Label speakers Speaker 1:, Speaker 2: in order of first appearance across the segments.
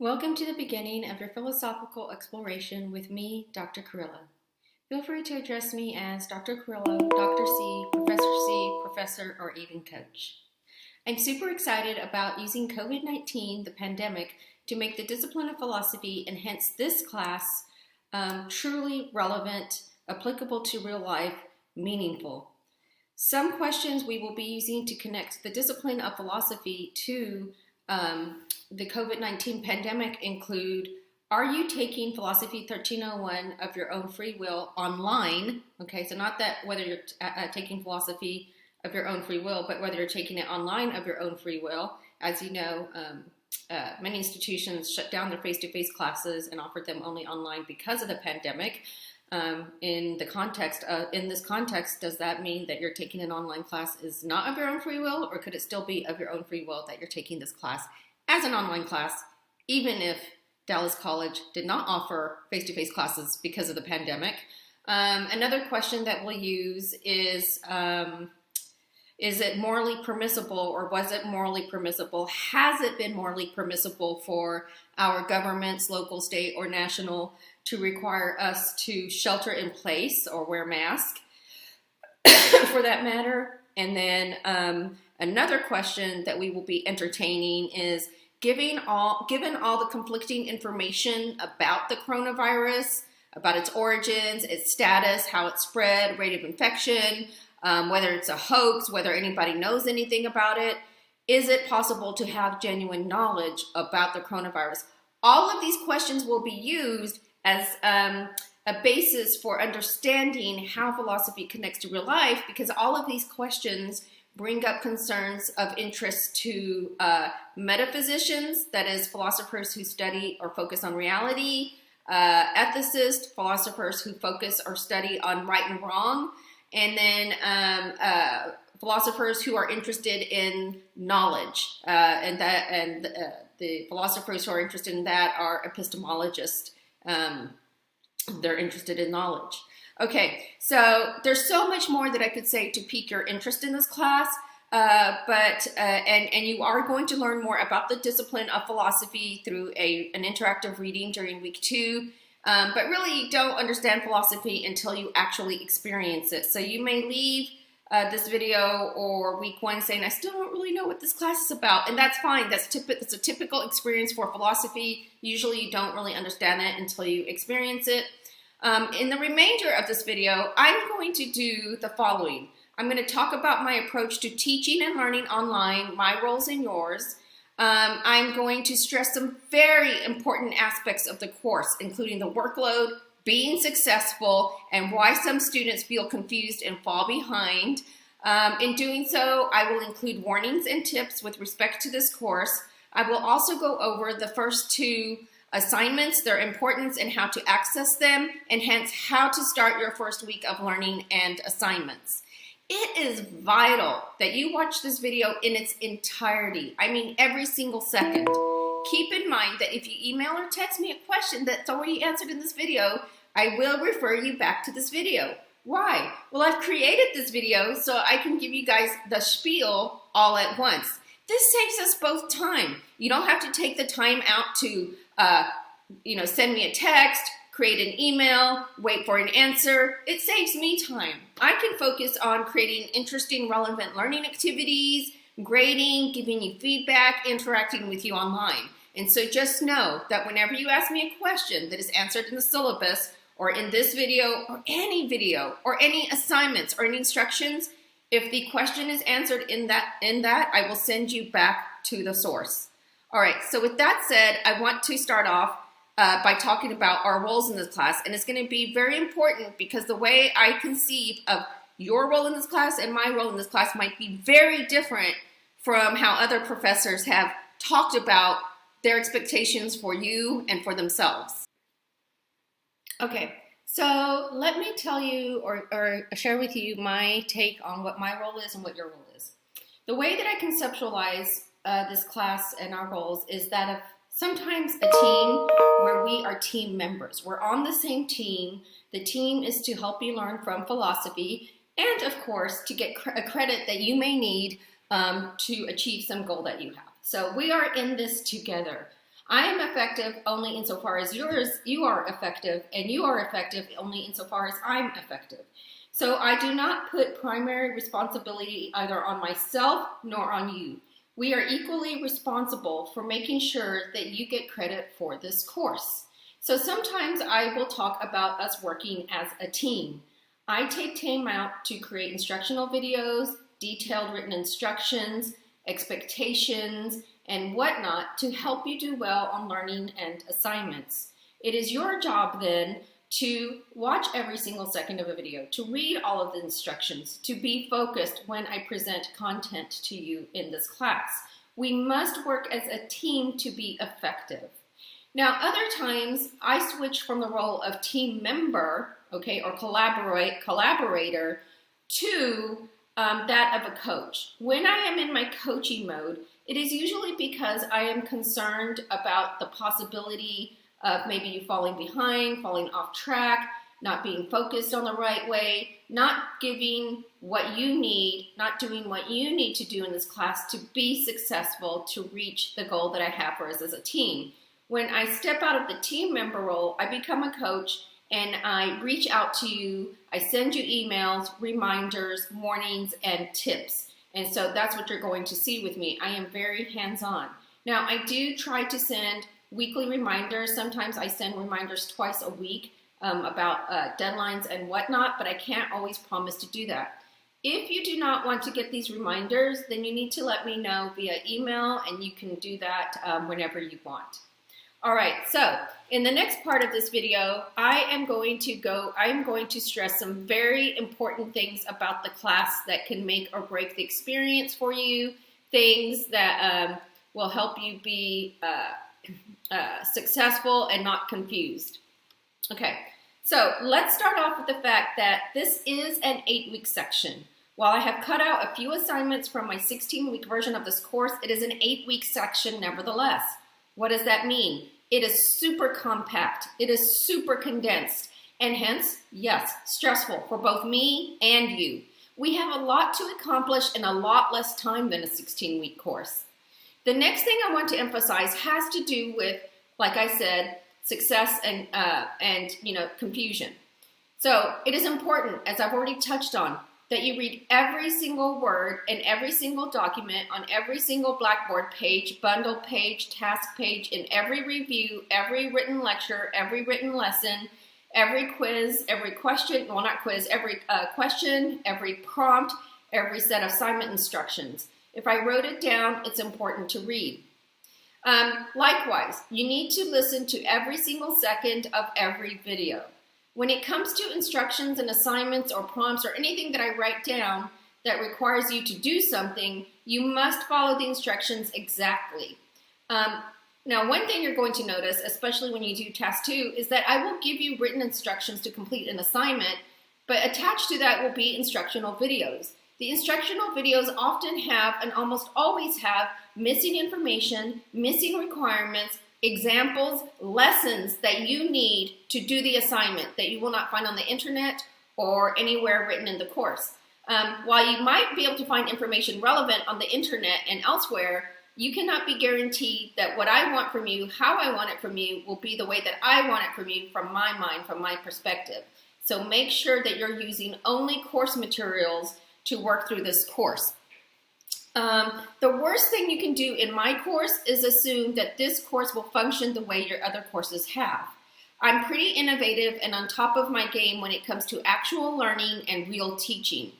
Speaker 1: Welcome to the beginning of your philosophical exploration with me, Dr. Carrillo. Feel free to address me as Dr. Carrillo, Dr. C, Professor, or even Coach. I'm super excited about using COVID-19, the pandemic, to make the discipline of philosophy and hence this class truly relevant, applicable to real life, meaningful. Some questions we will be using to connect the discipline of philosophy to the COVID-19 pandemic include: are you taking Philosophy 1301 of your own free will online? Okay, so not that whether you're taking philosophy of your own free will, but whether you're taking it online of your own free will. As you know, many institutions shut down their face-to-face classes and offered them only online because of the pandemic. In this context, does that mean that you're taking an online class is not of your own free will, or could it still be of your own free will that you're taking this class as an online class, even if Dallas College did not offer face-to-face classes because of the pandemic? Another question that we'll use is it morally permissible, or was it morally permissible? Has it been morally permissible for our governments, local, state, or national, to require us to shelter in place or wear masks for that matter? And then another question that we will be entertaining is, given all the conflicting information about the coronavirus, about its origins, its status, how it spread, rate of infection, whether it's a hoax, whether anybody knows anything about it, is it possible to have genuine knowledge about the coronavirus? All of these questions will be used as a basis for understanding how philosophy connects to real life, because all of these questions bring up concerns of interest to metaphysicians, that is, philosophers who study or focus on reality, ethicists, philosophers who focus or study on right and wrong, and then philosophers who are interested in knowledge, and the philosophers who are interested in that are epistemologists. They're interested in knowledge. Okay, so there's so much more that I could say to pique your interest in this class, and you are going to learn more about the discipline of philosophy through an interactive reading during week 2. But really, you don't understand philosophy until you actually experience it. So you may leave this video or week 1 saying, I still don't really know what this class is about. And that's fine. That's a typical experience for philosophy. Usually you don't really understand it until you experience it. In the remainder of this video, I'm going to do the following. I'm going to talk about my approach to teaching and learning online, my roles and yours. I'm going to stress some very important aspects of the course, including the workload, being successful, and why some students feel confused and fall behind. In doing so, I will include warnings and tips with respect to this course. I will also go over the first 2 assignments, their importance, and how to access them, and hence how to start your first week of learning and assignments. It is vital that you watch this video in its entirety. I mean, every single second. Keep in mind that if you email or text me a question that's already answered in this video, I will refer you back to this video. Why? Well, I've created this video so I can give you guys the spiel all at once. This saves us both time. You don't have to take the time out to send me a text, create an email, wait for an answer. It saves me time. I can focus on creating interesting, relevant learning activities, grading, giving you feedback, interacting with you online. And so just know that whenever you ask me a question that is answered in the syllabus, or in this video, or any assignments or any instructions, if the question is answered in that, I will send you back to the source. All right, so with that said, I want to start off by talking about our roles in this class. And it's going to be very important because the way I conceive of your role in this class and my role in this class might be very different from how other professors have talked about their expectations for you and for themselves. Okay, so let me tell you or share with you my take on what my role is and what your role is. The way that I conceptualize this class and our roles is that of sometimes a team where we are team members. We're on the same team. The team is to help you learn from philosophy and, of course, to get a credit that you may need to achieve some goal that you have. So we are in this together. I am effective only insofar as you are effective, and you are effective only insofar as I'm effective. So I do not put primary responsibility either on myself nor on you. We are equally responsible for making sure that you get credit for this course. So sometimes I will talk about us working as a team. I take time out to create instructional videos, detailed written instructions, expectations, and whatnot to help you do well on learning and assignments. It is your job then to watch every single second of a video, to read all of the instructions, to be focused when I present content to you in this class. We must work as a team to be effective. Now, other times I switch from the role of team member, okay, or collaborator to that of a coach. When I am in my coaching mode, it is usually because I am concerned about the possibility of maybe you falling behind, falling off track, not being focused on the right way, not giving what you need, not doing what you need to do in this class to be successful, to reach the goal that I have for us as a team. When I step out of the team member role, I become a coach and I reach out to you. I send you emails, reminders, warnings, and tips. And so that's what you're going to see with me. I am very hands-on. Now, I do try to send weekly reminders. Sometimes I send reminders twice a week about deadlines and whatnot, but I can't always promise to do that. If you do not want to get these reminders, then you need to let me know via email, and you can do that whenever you want. All right, so in the next part of this video, I am going to stress some very important things about the class that can make or break the experience for you, things that will help you be successful and not confused. Okay, so let's start off with the fact that this is an 8-week section. While I have cut out a few assignments from my 16-week version of this course, it is an 8-week section nevertheless. What does that mean? It is super compact. It is super condensed. And hence, yes, stressful for both me and you. We have a lot to accomplish in a lot less time than a 16-week course. The next thing I want to emphasize has to do with, like I said, success and confusion. So it is important, as I've already touched on, that you read every single word in every single document on every single Blackboard page, bundle page, task page, in every review, every written lecture, every written lesson, every quiz, every question, well, not quiz, every question, every prompt, every set of assignment instructions. If I wrote it down, it's important to read. Likewise, you need to listen to every single second of every video. When it comes to instructions and assignments or prompts or anything that I write down that requires you to do something, you must follow the instructions exactly. Now, one thing you're going to notice, especially when you do task 2, is that I will give you written instructions to complete an assignment, but attached to that will be instructional videos. The instructional videos often have, and almost always have, missing information, missing requirements, examples, lessons that you need to do the assignment that you will not find on the internet or anywhere written in the course. While you might be able to find information relevant on the internet and elsewhere, you cannot be guaranteed that what I want from you, how I want it from you, will be the way that I want it from you, from my mind, from my perspective. So make sure that you're using only course materials to work through this course. The worst thing you can do in my course is assume that this course will function the way your other courses have. I'm pretty innovative and on top of my game when it comes to actual learning and real teaching.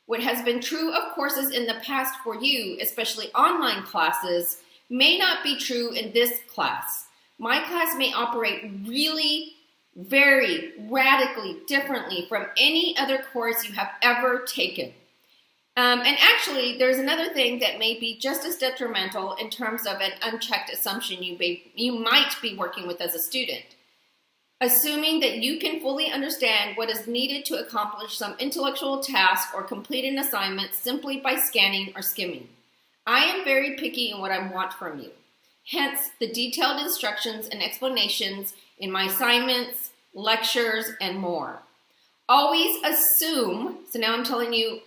Speaker 1: What has been true of courses in the past for you, especially online classes, may not be true in this class. My class may operate really, very radically differently from any other course you have ever taken. And actually, there's another thing that may be just as detrimental in terms of an unchecked assumption you might be working with as a student. Assuming that you can fully understand what is needed to accomplish some intellectual task or complete an assignment simply by scanning or skimming. I am very picky in what I want from you. Hence, the detailed instructions and explanations in my assignments, lectures, and more. Always assume, so now I'm telling you,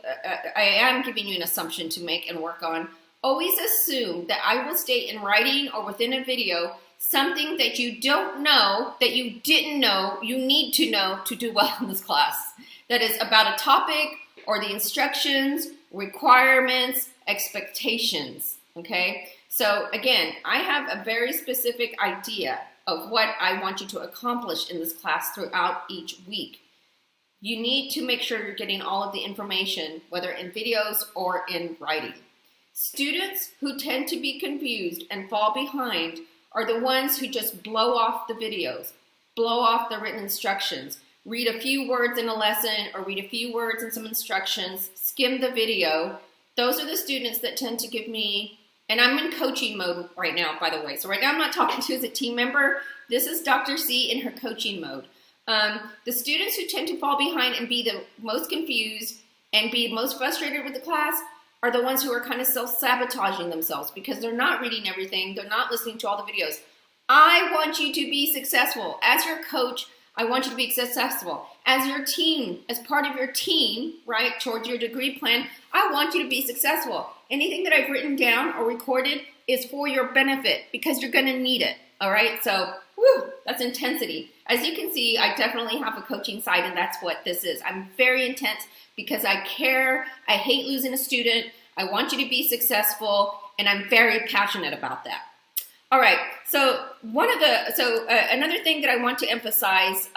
Speaker 1: I am giving you an assumption to make and work on. Always assume that I will state in writing or within a video something that you don't know, that you didn't know, you need to know to do well in this class. That is about a topic or the instructions, requirements, expectations, okay? So again, I have a very specific idea of what I want you to accomplish in this class throughout each week. You need to make sure you're getting all of the information, whether in videos or in writing. Students who tend to be confused and fall behind are the ones who just blow off the videos, blow off the written instructions, read a few words in a lesson or read a few words in some instructions, skim the video. Those are the students that tend to give me, and I'm in coaching mode right now, by the way. So right now I'm not talking to you as a team member. This is Dr. C in her coaching mode. The students who tend to fall behind and be the most confused and be most frustrated with the class are the ones who are kind of self-sabotaging themselves because they're not reading everything, they're not listening to all the videos. I want you to be successful. As your coach, I want you to be successful. As your team, as part of your team, right, towards your degree plan, I want you to be successful. Anything that I've written down or recorded is for your benefit because you're going to need it, all right? So, that's intensity. As you can see, I definitely have a coaching side, and that's what this is. I'm very intense because I care. I hate losing a student. I want you to be successful, and I'm very passionate about that. All right, so another thing that I want to emphasize,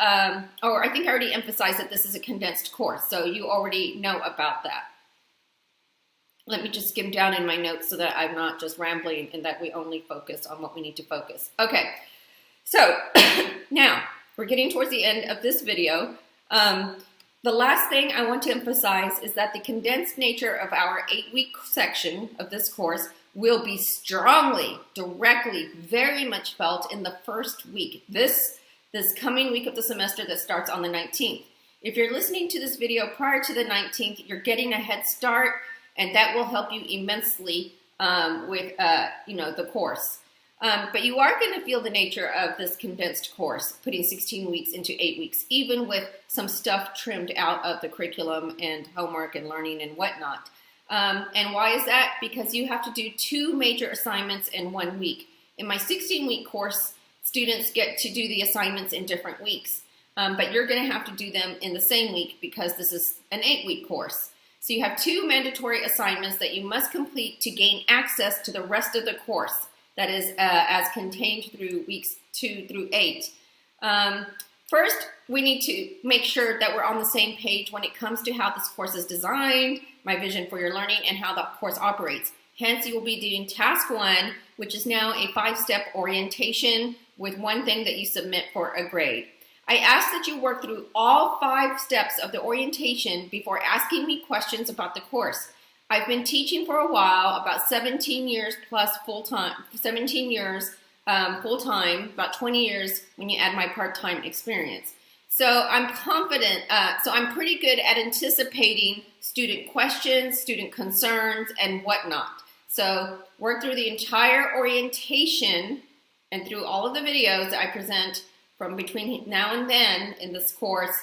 Speaker 1: or I think I already emphasized that this is a condensed course, so you already know about that. Let me just skim down in my notes so that I'm not just rambling and that we only focus on what we need to focus. Okay, so now we're getting towards the end of this video. The last thing I want to emphasize is that the condensed nature of our 8-week section of this course will be strongly, directly, very much felt in the first week, this coming week of the semester that starts on the 19th. If you're listening to this video prior to the 19th, you're getting a head start, and that will help you immensely with the course. But you are going to feel the nature of this condensed course, putting 16 weeks into 8 weeks, even with some stuff trimmed out of the curriculum and homework and learning and whatnot. And why is that? Because you have to do 2 major assignments in 1 week. In my 16-week course, students get to do the assignments in different weeks, but you're going to have to do them in the same week because this is an 8-week course. So you have 2 mandatory assignments that you must complete to gain access to the rest of the course. That is as contained through weeks 2 through 8. First, we need to make sure that we're on the same page when it comes to how this course is designed, my vision for your learning, and how the course operates. Hence, you will be doing task 1, which is now a 5-step orientation with 1 thing that you submit for a grade. I ask that you work through all 5 steps of the orientation before asking me questions about the course. I've been teaching for a while, about 17 years plus full-time, 17 years full-time, about 20 years when you add my part-time experience. So I'm confident, so I'm pretty good at anticipating student questions, student concerns, and whatnot. So work through the entire orientation and through all of the videos that I present from between now and then in this course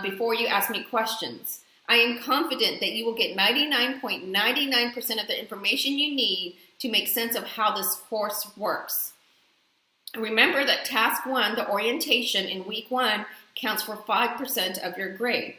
Speaker 1: before you ask me questions. I am confident that you will get 99.99% of the information you need to make sense of how this course works. Remember that task 1, the orientation in week 1, counts for 5% of your grade.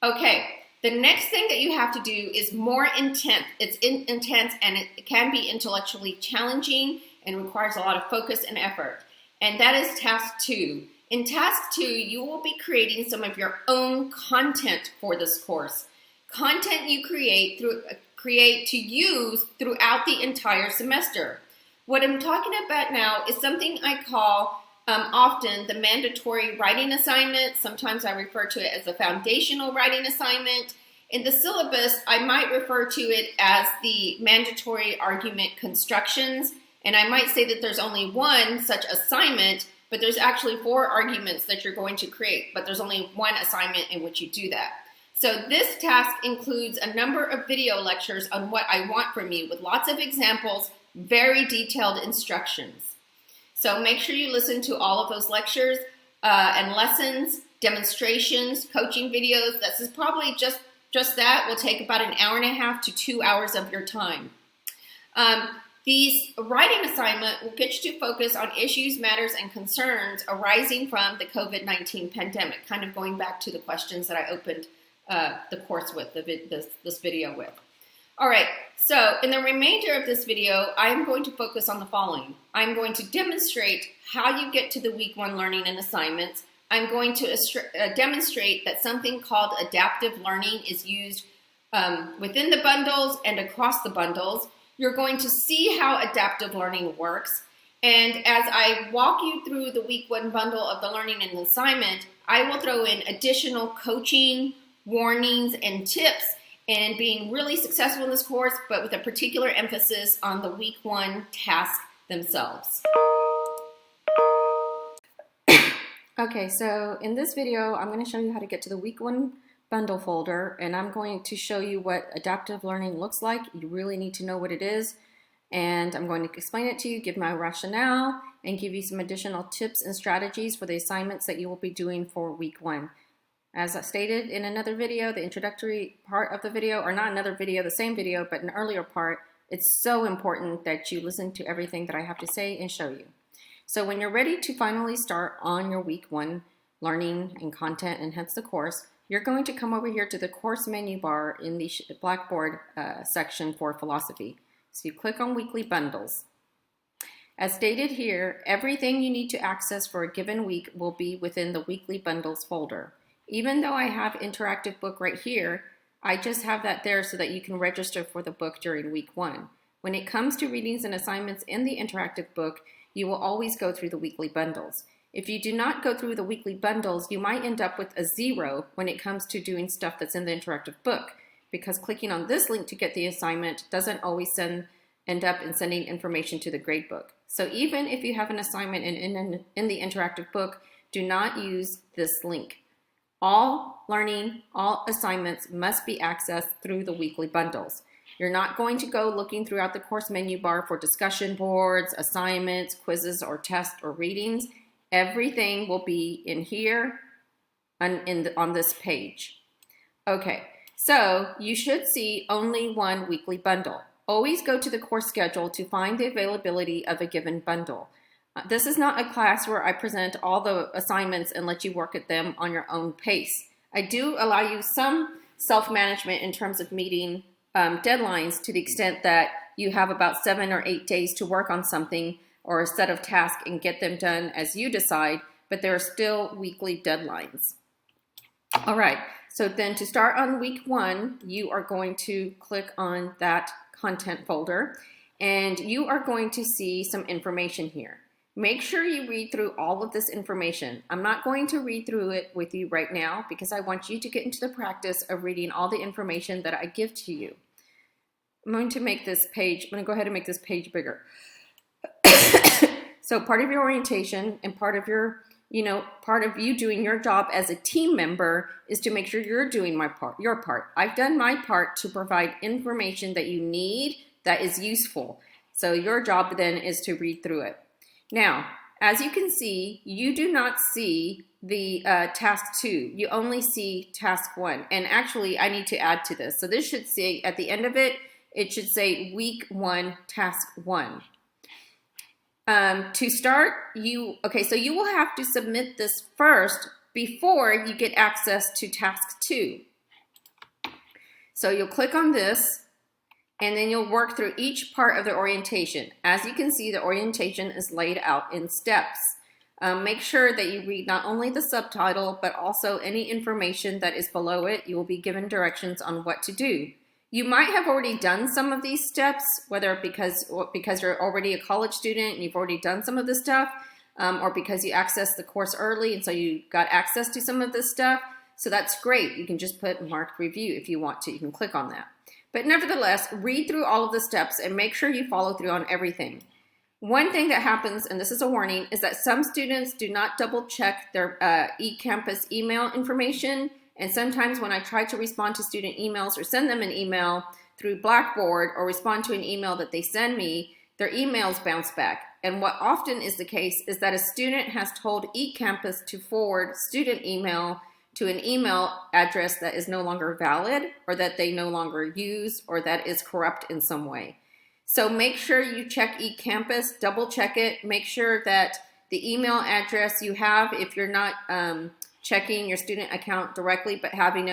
Speaker 1: Okay, the next thing that you have to do is more intense. It's intense and it can be intellectually challenging and requires a lot of focus and effort. And that is task 2. In task 2, you will be creating some of your own content for this course. Content you create to use throughout the entire semester. What I'm talking about now is something I call often the mandatory writing assignment. Sometimes I refer to it as the foundational writing assignment. In the syllabus, I might refer to it as the mandatory argument constructions. And I might say that there's only 1 such assignment, but there's actually 4 arguments that you're going to create, but there's only 1 assignment in which you do that. So this task includes a number of video lectures on what I want from you with lots of examples, very detailed instructions. So make sure you listen to all of those lectures and lessons, demonstrations, coaching videos. This is probably just that will take about 1.5 hours to 2 hours of your time. These writing assignment will get you to focus on issues, matters, and concerns arising from the COVID-19 pandemic, kind of going back to the questions that I opened the course with, this video with. All right, so in the remainder of this video, I am going to focus on the following. I'm going to demonstrate how you get to the week 1 learning and assignments. I'm going to demonstrate that something called adaptive learning is used within the bundles and across the bundles. You're going to see how adaptive learning works. And as I walk you through the week 1 bundle of the learning and assignment, I will throw in additional coaching, warnings, and tips and being really successful in this course, but with a particular emphasis on the week 1 tasks themselves. Okay, so in this video, I'm going to show you how to get to the week 1 bundle folder, and I'm going to show you what adaptive learning looks like. You really need to know what it is, and I'm going to explain it to you, give my rationale, and give you some additional tips and strategies for the assignments that you will be doing for week 1. As I stated in another video, the introductory part of the video, or not another video, the same video, but an earlier part, it's so important that you listen to everything that I have to say and show you. So when you're ready to finally start on your week 1 learning and content and hence the course, you're going to come over here to the course menu bar in the Blackboard section for philosophy. So you click on weekly bundles. As stated here, everything you need to access for a given week will be within the weekly bundles folder. Even though I have interactive book right here, I just have that there so that you can register for the book during week 1. When it comes to readings and assignments in the interactive book, you will always go through the weekly bundles. If you do not go through the weekly bundles, you might end up with a 0 when it comes to doing stuff that's in the interactive book, because clicking on this link to get the assignment doesn't always end up in sending information to the gradebook. So even if you have an assignment in the interactive book, do not use this link. All learning, all assignments must be accessed through the weekly bundles. You're not going to go looking throughout the course menu bar for discussion boards, assignments, quizzes, or tests or readings. Everything will be in here on this page. Okay, so you should see only one weekly bundle. Always go to the course schedule to find the availability of a given bundle. This is not a class where I present all the assignments and let you work at them on your own pace. I do allow you some self-management in terms of meeting deadlines to the extent that you have about 7 or 8 days to work on something or a set of tasks and get them done as you decide, but there are still weekly deadlines. All right, so then to start on week 1, you are going to click on that content folder and you are going to see some information here. Make sure you read through all of this information. I'm not going to read through it with you right now because I want you to get into the practice of reading all the information that I give to you. I'm going to make this page, I'm going to go ahead and make this page bigger. So part of your orientation and part of your, part of you doing your job as a team member is to make sure you're doing your part. I've done my part to provide information that you need that is useful. So your job then is to read through it. Now, as you can see, you do not see the task 2. You only see task 1. And actually, I need to add to this. So this should say, at the end of it, it should say week 1, task 1. To start, so you will have to submit this first before you get access to task 2. So you'll click on this, and then you'll work through each part of the orientation. As you can see, the orientation is laid out in steps. Make sure that you read not only the subtitle, but also any information that is below it. You will be given directions on what to do. You might have already done some of these steps, whether because you're already a college student and you've already done some of this stuff, or because you accessed the course early and so you got access to some of this stuff. So that's great. You can just put marked review if you want to. You can click on that. But nevertheless, read through all of the steps and make sure you follow through on everything. One thing that happens, and this is a warning, is that some students do not double check their eCampus email information. And sometimes when I try to respond to student emails or send them an email through Blackboard or respond to an email that they send me, their emails bounce back. And what often is the case is that a student has told eCampus to forward student email to an email address that is no longer valid or that they no longer use or that is corrupt in some way. So make sure you check eCampus, double check it, make sure that the email address you have, if you're not checking your student account directly, but having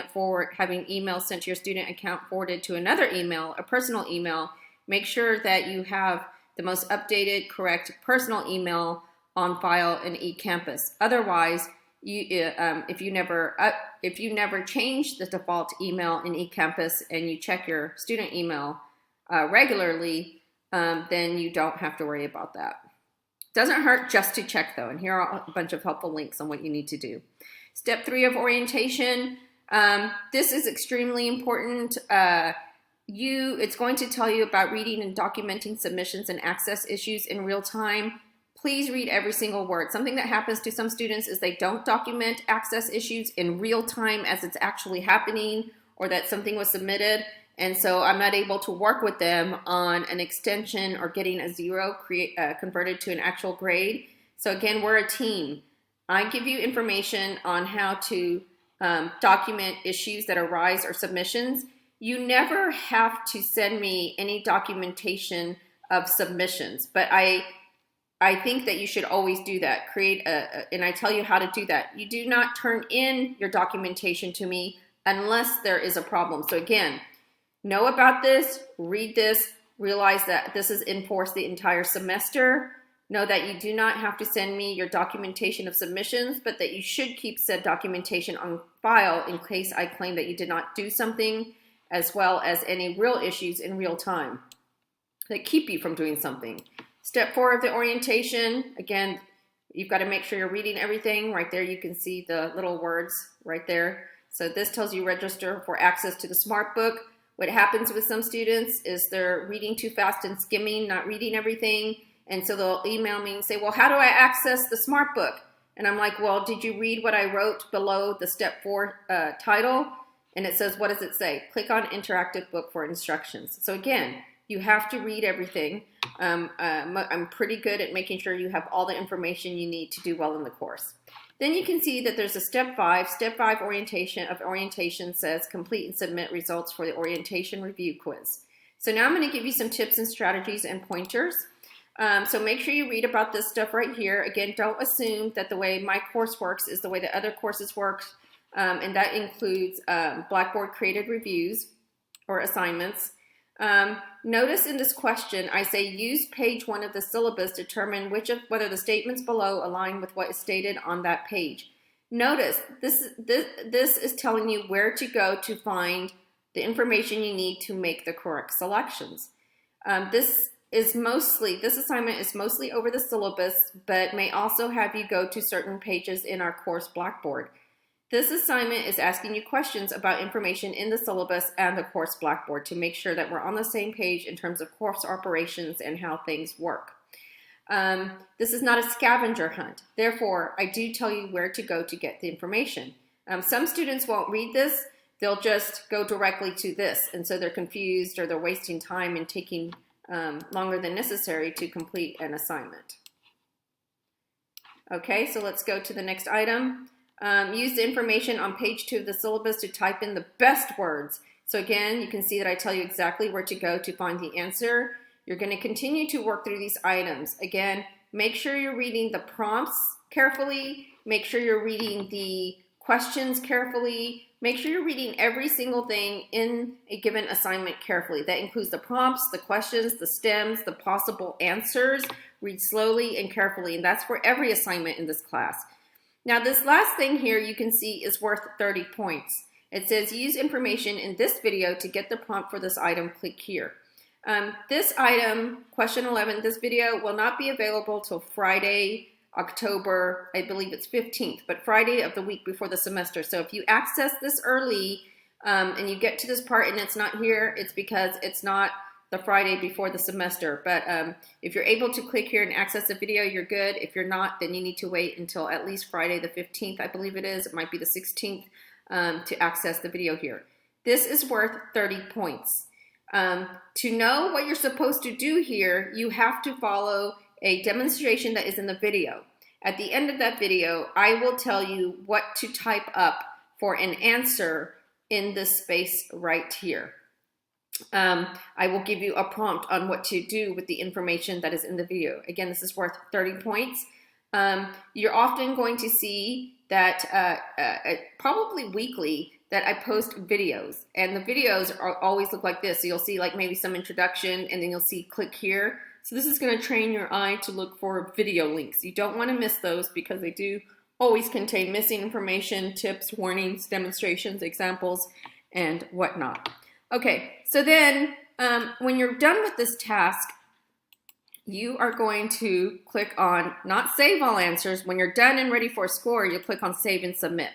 Speaker 1: email sent to your student account forwarded to another email, a personal email, make sure that you have the most updated, correct personal email on file in eCampus. Otherwise, if you never change the default email in eCampus and you check your student email regularly, then you don't have to worry about that. Doesn't hurt just to check though, and here are a bunch of helpful links on what you need to do. Step 3 of orientation. This is extremely important. It's going to tell you about reading and documenting submissions and access issues in real time. Please read every single word. Something that happens to some students is they don't document access issues in real time as it's actually happening, or that something was submitted, and so I'm not able to work with them on an extension or getting a 0 converted to an actual grade. So again, we're a team. I give you information on how to document issues that arise or submissions. You never have to send me any documentation of submissions, but I think that you should always do that. And I tell you how to do that. You do not turn in your documentation to me unless there is a problem. So again, know about this, read this, realize that this is in force the entire semester. Know that you do not have to send me your documentation of submissions, but that you should keep said documentation on file in case I claim that you did not do something, as well as any real issues in real time that keep you from doing something. Step 4 of the orientation, again, you've got to make sure you're reading everything. Right there you can see the little words right there. So this tells you register for access to the Smart Book. What happens with some students is they're reading too fast and skimming, not reading everything. And so they'll email me and say, well, how do I access the Smart Book? And I'm like, well, did you read what I wrote below the Step 4 title? And it says, what does it say? Click on Interactive Book for instructions. So again, you have to read everything. I'm pretty good at making sure you have all the information you need to do well in the course. Then you can see that there's a Step 5. Step 5 orientation says complete and submit results for the orientation review quiz. So now I'm going to give you some tips and strategies and pointers. So make sure you read about this stuff right here. Again, don't assume that the way my course works is the way that other courses work, and that includes Blackboard created reviews or assignments. Notice in this question, I say use page 1 of the syllabus to determine whether the statements below align with what is stated on that page. Notice this is telling you where to go to find the information you need to make the correct selections. This assignment is mostly over the syllabus, but may also have you go to certain pages in our course Blackboard. This assignment is asking you questions about information in the syllabus and the course Blackboard to make sure that we're on the same page in terms of course operations and how things work. This is not a scavenger hunt. Therefore, I do tell you where to go to get the information. Some students won't read this. They'll just go directly to this, and so they're confused or they're wasting time and taking longer than necessary to complete an assignment. Okay, so let's go to the next item. Use the information on page 2 of the syllabus to type in the best words. So again, you can see that I tell you exactly where to go to find the answer. You're going to continue to work through these items. Again, make sure you're reading the prompts carefully. Make sure you're reading the questions carefully. Make sure you're reading every single thing in a given assignment carefully. That includes the prompts, the questions, the stems, the possible answers. Read slowly and carefully, and that's for every assignment in this class. Now, this last thing here you can see is worth 30 points. It says use information in this video to get the prompt for this item. Click here. This item, question 11, this video will not be available till Friday, October, I believe it's 15th, but Friday of the week before the semester. So if you access this early and you get to this part and it's not here, it's because it's not the Friday before the semester. But if you're able to click here and access the video, you're good. If you're not, then you need to wait until at least Friday the 15th, I believe it is. It might be the 16th to access the video here. This is worth 30 points. To know what you're supposed to do here, you have to follow a demonstration that is in the video. At the end of that video, I will tell you what to type up for an answer in this space right here. I will give you a prompt on what to do with the information that is in the video. Again, this is worth 30 points. You're often going to see that probably weekly that I post videos, and the videos always look like this. So you'll see like maybe some introduction, and then you'll see click here. So this is going to train your eye to look for video links. You don't want to miss those because they do always contain missing information, tips, warnings, demonstrations, examples, and whatnot. Okay, so then when you're done with this task, you are going to click on not save all answers. When you're done and ready for a score, you click on save and submit.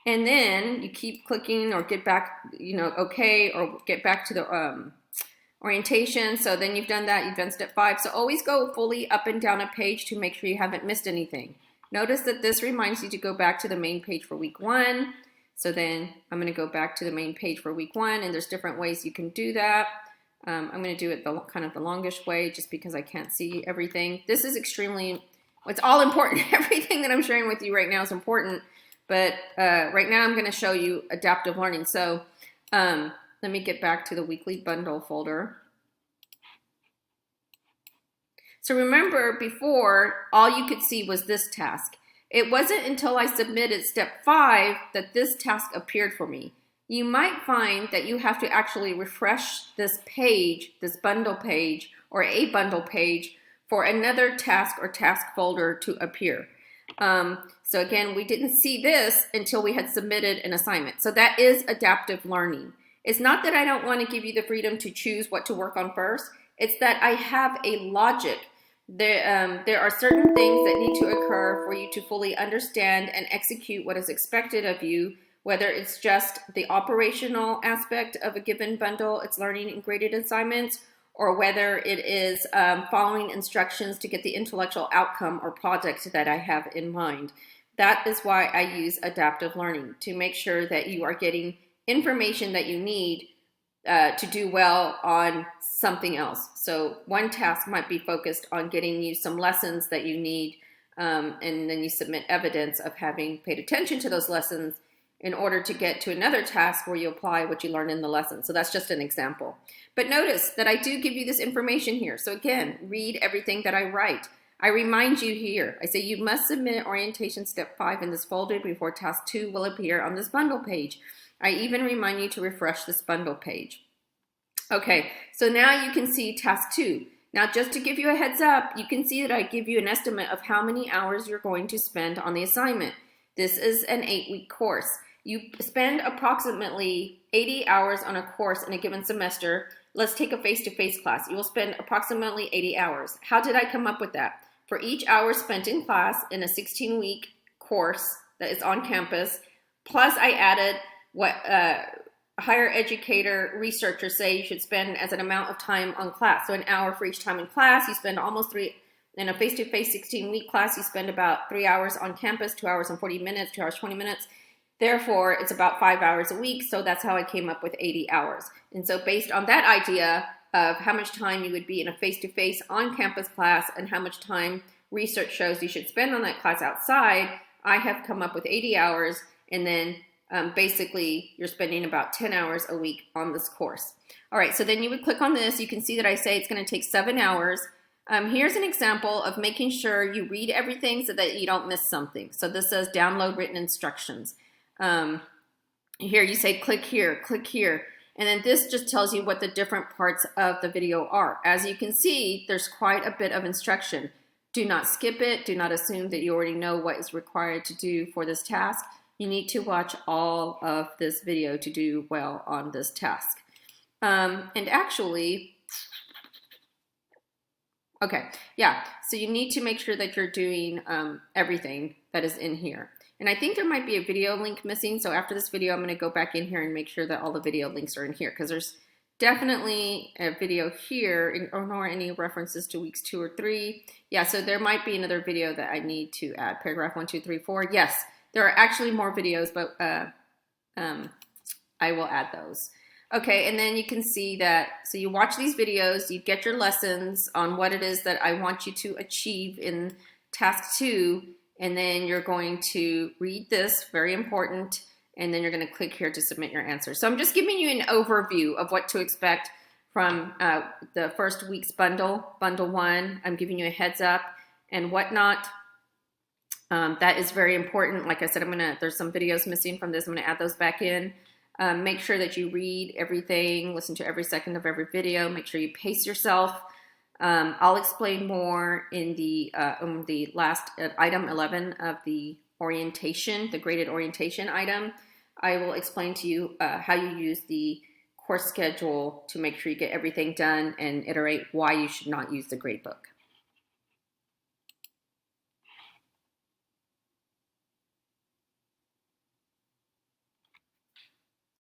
Speaker 1: And then you keep clicking or get back, okay, or get back to the orientation. So then you've done that, you've done step 5. So always go fully up and down a page to make sure you haven't missed anything. Notice that this reminds you to go back to the main page for week 1. So then I'm going to go back to the main page for week 1, and there's different ways you can do that. I'm going to do it kind of the longest way just because I can't see everything. This is it's all important. Everything that I'm sharing with you right now is important, but right now I'm going to show you adaptive learning. So let me get back to the weekly bundle folder. So remember before, all you could see was this task. It wasn't until I submitted step 5 that this task appeared for me. You might find that you have to actually refresh this page, this bundle page, or a bundle page for another task or task folder to appear. So again, we didn't see this until we had submitted an assignment. So that is adaptive learning. It's not that I don't want to give you the freedom to choose what to work on first. It's that I have a logic. There are certain things that need to occur for you to fully understand and execute what is expected of you, whether it's just the operational aspect of a given bundle, it's learning and graded assignments, or whether it is following instructions to get the intellectual outcome or project that I have in mind. That is why I use adaptive learning, to make sure that you are getting information that you need to do well on something else. So one task might be focused on getting you some lessons that you need, and then you submit evidence of having paid attention to those lessons in order to get to another task where you apply what you learned in the lesson. So that's just an example. But notice that I do give you this information here. So again, read everything that I write. I remind you here, I say you must submit orientation step 5 in this folder before task 2 will appear on this bundle page. I even remind you to refresh this bundle page. Okay, so now you can see task 2. Now just to give you a heads up, you can see that I give you an estimate of how many hours you're going to spend on the assignment. This is an 8-week course. You spend approximately 80 hours on a course in a given semester. Let's take a face-to-face class. You will spend approximately 80 hours. How did I come up with that? For each hour spent in class in a 16-week course that is on campus, plus I added what higher educator researchers say you should spend as an amount of time on class. So an hour for each time in class, you spend almost 3. In a face-to-face 16-week class, you spend about 3 hours on campus, 2 hours and 40 minutes, 2 hours, 20 minutes. Therefore, it's about 5 hours a week. So that's how I came up with 80 hours. And so based on that idea of how much time you would be in a face-to-face on-campus class and how much time research shows you should spend on that class outside, I have come up with 80 hours. And then basically, you're spending about 10 hours a week on this course. All right, so then you would click on this. You can see that I say it's going to take 7 hours. Here's an example of making sure you read everything so that you don't miss something. So this says download written instructions. Here you say click here, and then this just tells you what the different parts of the video are. As you can see, there's quite a bit of instruction. Do not skip it. Do not assume that you already know what is required to do for this task. You need to watch all of this video to do well on this task. And actually, okay, yeah, so you need to make sure that you're doing everything that is in here. And I think there might be a video link missing, so after this video, I'm going to go back in here and make sure that all the video links are in here, because there's definitely a video here, nor any references to weeks 2 or 3. Yeah, so there might be another video that I need to add, paragraph 1, 2, 3, 4. Yes, there are actually more videos, but I will add those. Okay, and then you can see that, so you watch these videos, you get your lessons on what it is that I want you to achieve in task 2, and then you're going to read this, very important, and then you're going to click here to submit your answer. So I'm just giving you an overview of what to expect from the first week's bundle 1. I'm giving you a heads up and whatnot. That is very important. Like I said, there's some videos missing from this. I'm gonna add those back in. Make sure that you read everything, listen to every second of every video. Make sure you pace yourself. I'll explain more in the last item 11 of the orientation, the graded orientation item. I will explain to you how you use the course schedule to make sure you get everything done and iterate why you should not use the grade book.